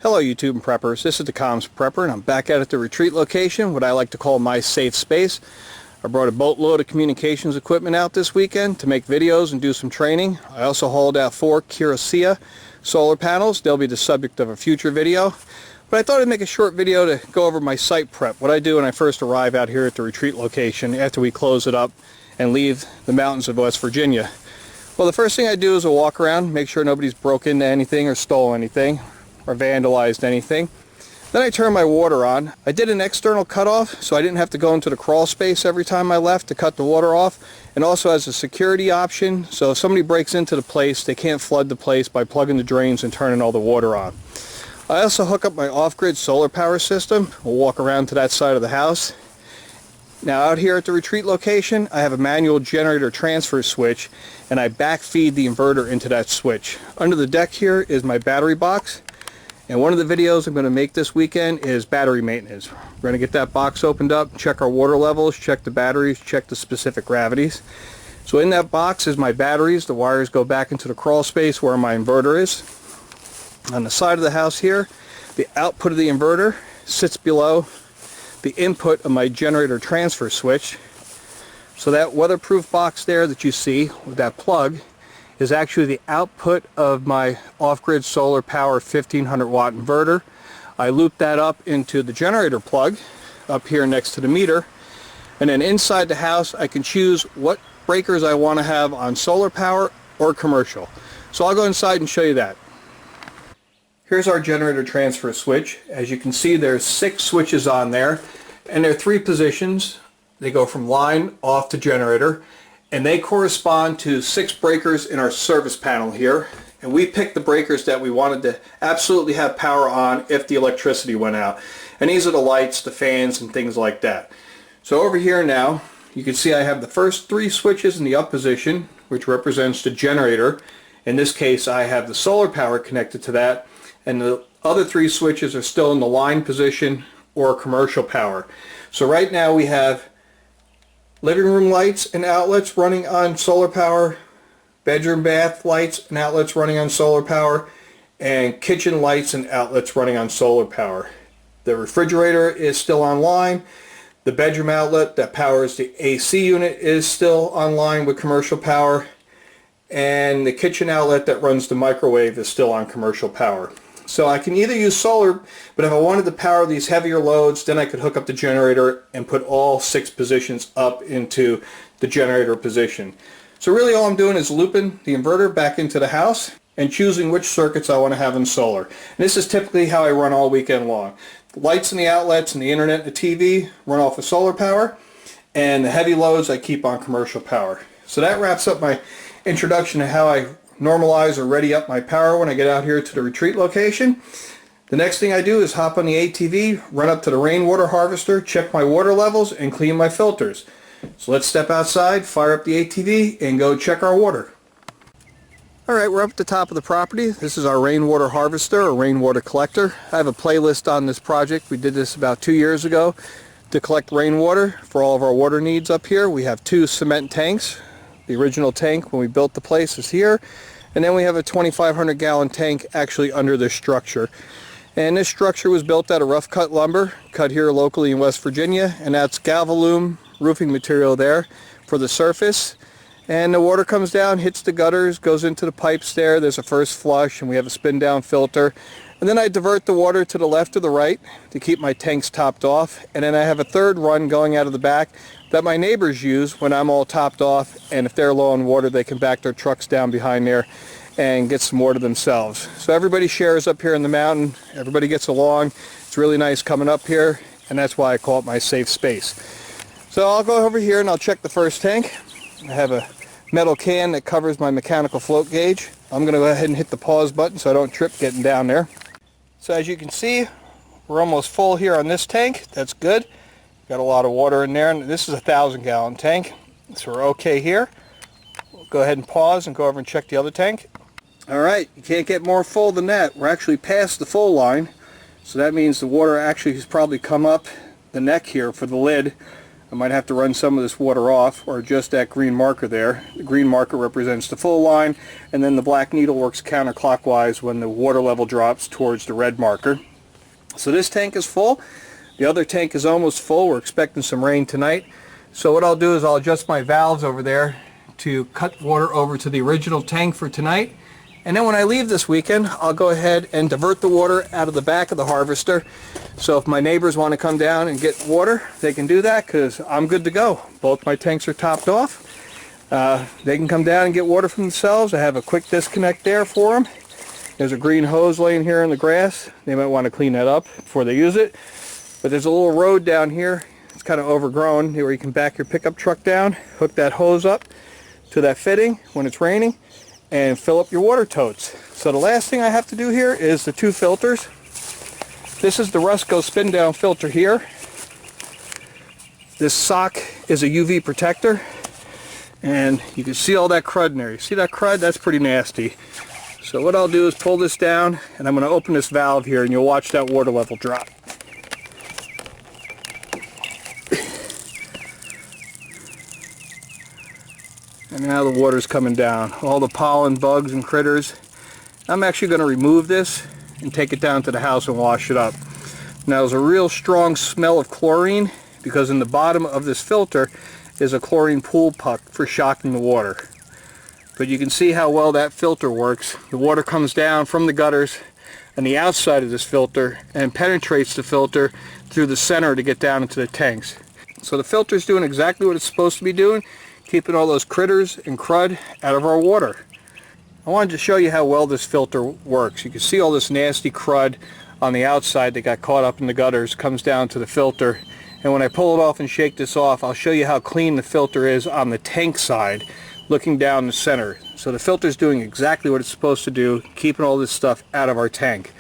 Hello YouTube and preppers, this is the Comms Prepper and I'm back at the retreat location, what I like to call my safe space. I brought a boatload of communications equipment out this weekend to make videos and do some training. I also hauled out 4 Kyocera solar panels. They'll be the subject of a future video. But I thought I'd make a short video to go over my site prep, what I do when I first arrive out here at the retreat location after we close it up and leave the mountains of West Virginia. Well, the first thing I do is a walk around, make sure nobody's broke into anything or stole anything or vandalized anything. Then I turn my water on. I did an external cutoff so I didn't have to go into the crawl space every time I left to cut the water off, and also as a security option, so if somebody breaks into the place they can't flood the place by plugging the drains and turning all the water on. I also hook up my off-grid solar power system. We'll walk around to that side of the house. Now out here at the retreat location I have a manual generator transfer switch and I backfeed the inverter into that switch. Under the deck here is my battery box. And one of the videos I'm going to make this weekend is battery maintenance. We're going to get that box opened up, check our water levels, check the batteries, check the specific gravities. So in that box is my batteries. The wires go back into the crawl space where my inverter is. On the side of the house here, the output of the inverter sits below the input of my generator transfer switch. So that weatherproof box there that you see with that plug is actually the output of my off-grid solar power 1500 watt inverter. I loop that up into the generator plug up here next to the meter, and then inside the house I can choose what breakers I want to have on solar power or commercial. So I'll go inside and show you that. Here's our generator transfer switch. As you can see there's 6 switches on there and there are 3 positions. They go from line off to generator, and they correspond to 6 breakers in our service panel here, and we picked the breakers that we wanted to absolutely have power on if the electricity went out. And these are the lights, the fans, and things like that. So over here now you can see I have the first 3 switches in the up position, which represents the generator. In this case I have the solar power connected to that, and the other 3 switches are still in the line position or commercial power. So right now we have living room lights and outlets running on solar power, bedroom bath lights and outlets running on solar power, and kitchen lights and outlets running on solar power. The refrigerator is still online. The bedroom outlet that powers the AC unit is still online with commercial power, and the kitchen outlet that runs the microwave is still on commercial power. So I can either use solar, but if I wanted to power these heavier loads, then I could hook up the generator and put all 6 positions up into the generator position. So really all I'm doing is looping the inverter back into the house and choosing which circuits I want to have in solar. And this is typically how I run all weekend long. The lights and the outlets and the internet and the TV run off of solar power, and the heavy loads I keep on commercial power. So that wraps up my introduction to how I normalize or ready up my power when I get out here to the retreat location. The next thing I do is hop on the ATV, run up to the rainwater harvester, check my water levels, and clean my filters. So let's step outside, fire up the ATV, and go check our water. Alright, we're up at the top of the property. This is our rainwater harvester or rainwater collector. I have a playlist on this project. We did this about 2 years ago to collect rainwater for all of our water needs up here. We have 2 cement tanks. The original tank when we built the place is here, and then we have a 2,500 gallon tank actually under this structure. And this structure was built out of rough cut lumber, cut here locally in West Virginia, and that's Galvalume roofing material there for the surface. And the water comes down, hits the gutters, goes into the pipes there. There's a first flush, and we have a spin down filter. And then I divert the water to the left or the right to keep my tanks topped off. And then I have a third run going out of the back that my neighbors use when I'm all topped off, and if they're low on water they can back their trucks down behind there and get some water themselves. So everybody shares up here in the mountain, everybody gets along. It's really nice coming up here, and that's why I call it my safe space. So I'll go over here and I'll check the first tank. I have a metal can that covers my mechanical float gauge. I'm going to go ahead and hit the pause button so I don't trip getting down there. So as you can see, we're almost full here on this tank. That's good. Got a lot of water in there, and this is a 1,000 gallon tank, so we're okay here. We'll go ahead and pause and go over and check the other tank. Alright, you can't get more full than that. We're actually past the full line, so that means the water actually has probably come up the neck here for the lid I might have to run some of this water off or adjust that green marker there. The green marker represents the full line, and then the black needle works counterclockwise when the water level drops towards the red marker. So this tank is full. The other tank is almost full. We're expecting some rain tonight. So what I'll do is I'll adjust my valves over there to cut water over to the original tank for tonight. And then when I leave this weekend, I'll go ahead and divert the water out of the back of the harvester. So if my neighbors want to come down and get water, they can do that because I'm good to go. Both my tanks are topped off. They can come down and get water for themselves. I have a quick disconnect there for them. There's a green hose laying here in the grass. They might want to clean that up before they use it. But there's a little road down here. It's kind of overgrown where you can back your pickup truck down, hook that hose up to that fitting when it's raining, and fill up your water totes. So the last thing I have to do here is the two filters. This is the Rusco spin down filter here. This sock is a UV protector, and you can see all that crud in there. You see that crud? That's pretty nasty. So what I'll do is pull this down, and I'm going to open this valve here, and you'll watch that water level drop. And now the water's coming down. All the pollen, bugs, and critters. I'm actually going to remove this and take it down to the house and wash it up. Now there's a real strong smell of chlorine because in the bottom of this filter is a chlorine pool puck for shocking the water. But you can see how well that filter works. The water comes down from the gutters and the outside of this filter and penetrates the filter through the center to get down into the tanks. So the filter's doing exactly what it's supposed to be doing, keeping all those critters and crud out of our water. I wanted to show you how well this filter works. You can see all this nasty crud on the outside that got caught up in the gutters comes down to the filter. And when I pull it off and shake this off, I'll show you how clean the filter is on the tank side, looking down the center. So the filter's doing exactly what it's supposed to do, keeping all this stuff out of our tank.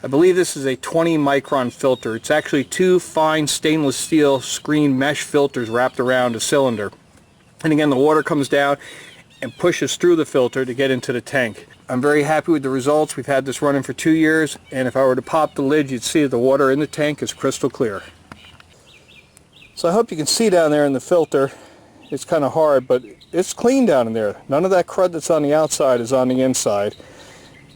I believe this is a 20 micron filter. It's actually two fine stainless steel screen mesh filters wrapped around a cylinder. And again, the water comes down and pushes through the filter to get into the tank. I'm very happy with the results. We've had this running for 2 years, and if I were to pop the lid, you'd see the water in the tank is crystal clear. So I hope you can see down there in the filter. It's kind of hard, but it's clean down in there. None of that crud that's on the outside is on the inside.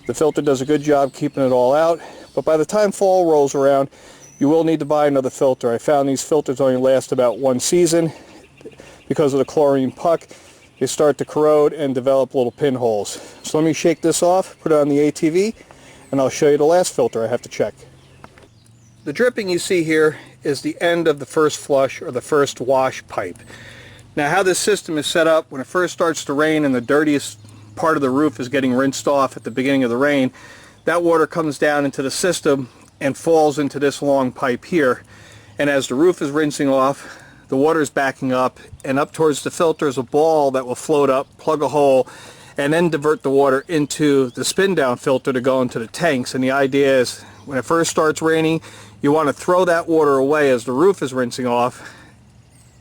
The filter does a good job keeping it all out, but by the time fall rolls around, you will need to buy another filter. I found these filters only last about 1 season. Because of the chlorine puck, they start to corrode and develop little pinholes. So let me shake this off, put it on the ATV, and I'll show you the last filter I have to check. The dripping you see here is the end of the first flush or the first wash pipe. Now how this system is set up, when it first starts to rain and the dirtiest part of the roof is getting rinsed off at the beginning of the rain, that water comes down into the system and falls into this long pipe here. And as the roof is rinsing off, the water is backing up, and up towards the filter is a ball that will float up, plug a hole, and then divert the water into the spin down filter to go into the tanks. And the idea is when it first starts raining, you want to throw that water away as the roof is rinsing off,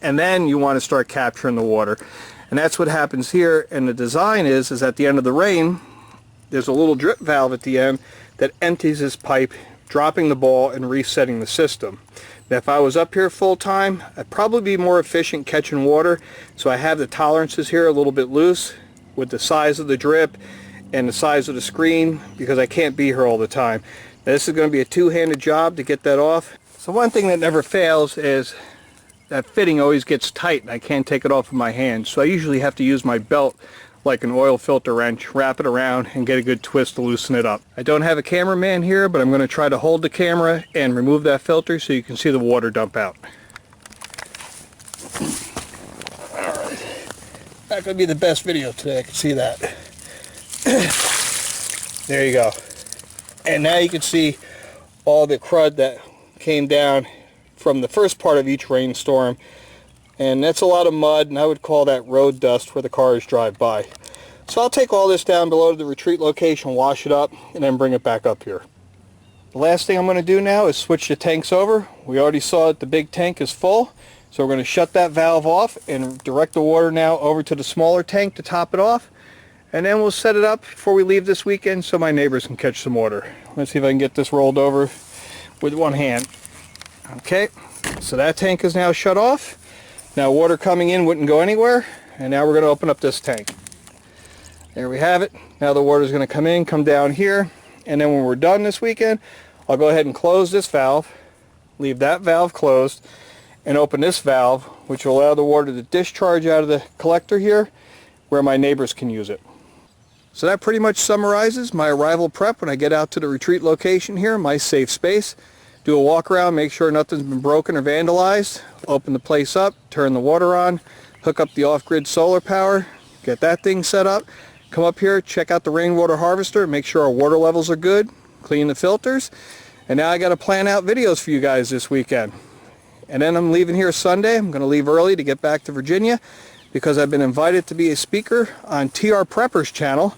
and then you want to start capturing the water. And that's what happens here. And the design is at the end of the rain, there's a little drip valve at the end that empties this pipe, dropping the ball and resetting the system. Now, if I was up here full time, I'd probably be more efficient catching water. So I have the tolerances here a little bit loose with the size of the drip and the size of the screen because I can't be here all the time. Now, this is going to be a two-handed job to get that off. So one thing that never fails is that fitting always gets tight and I can't take it off with my hand. So I usually have to use my belt like an oil filter wrench, wrap it around and get a good twist to loosen it up. I don't have a cameraman here, but I'm going to try to hold the camera and remove that filter so you can see the water dump out. Alright, not going to be the best video today, I can see that. There you go. And now you can see all the crud that came down from the first part of each rainstorm. And that's a lot of mud, and I would call that road dust where the cars drive by. So I'll take all this down below to the retreat location, wash it up, and then bring it back up here. The last thing I'm going to do now is switch the tanks over. We already saw that the big tank is full, so we're going to shut that valve off and direct the water now over to the smaller tank to top it off. And then we'll set it up before we leave this weekend so my neighbors can catch some water. Let's see if I can get this rolled over with one hand. Okay, so that tank is now shut off. Now water coming in wouldn't go anywhere, and now we're going to open up this tank. There we have it. Now the water is going to come in, come down here, and then when we're done this weekend, I'll go ahead and close this valve, leave that valve closed, and open this valve, which will allow the water to discharge out of the collector here where my neighbors can use it. So that pretty much summarizes my arrival prep when I get out to the retreat location here, my safe space. Do a walk around, make sure nothing's been broken or vandalized, open the place up, turn the water on, hook up the off-grid solar power, get that thing set up, come up here, check out the rainwater harvester, make sure our water levels are good, clean the filters, and now I got to plan out videos for you guys this weekend. And then I'm leaving here Sunday. I'm going to leave early to get back to Virginia because I've been invited to be a speaker on TR Prepper's channel.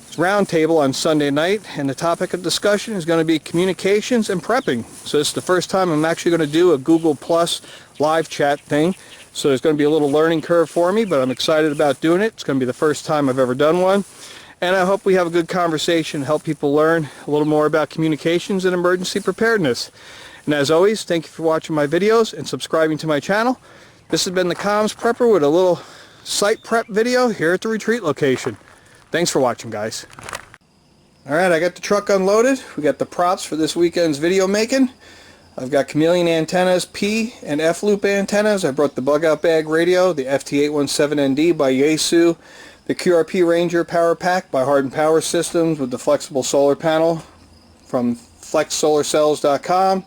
It's roundtable on Sunday night, and the topic of discussion is going to be communications and prepping. So this is the first time I'm actually going to do a Google Plus live chat thing. So there's going to be a little learning curve for me, but I'm excited about doing it. It's going to be the first time I've ever done one. And I hope we have a good conversation, help people learn a little more about communications and emergency preparedness. And as always, thank you for watching my videos and subscribing to my channel. This has been the Comms Prepper with a little site prep video here at the retreat location. Thanks for watching, guys. Alright, I got the truck unloaded. We got the props for this weekend's video making. I've got Chameleon antennas, P and F loop antennas. I brought the bug out bag radio, the FT817ND by Yaesu, the QRP Ranger power pack by Harden Power Systems with the flexible solar panel from flexsolarcells.com.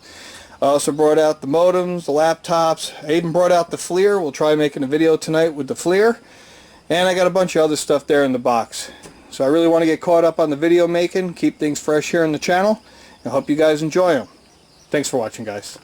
I also brought out the modems, the laptops. I even brought out the FLIR. We'll try making a video tonight with the FLIR. And I got a bunch of other stuff there in the box. So I really want to get caught up on the video making, keep things fresh here on the channel. I hope you guys enjoy them. Thanks for watching, guys.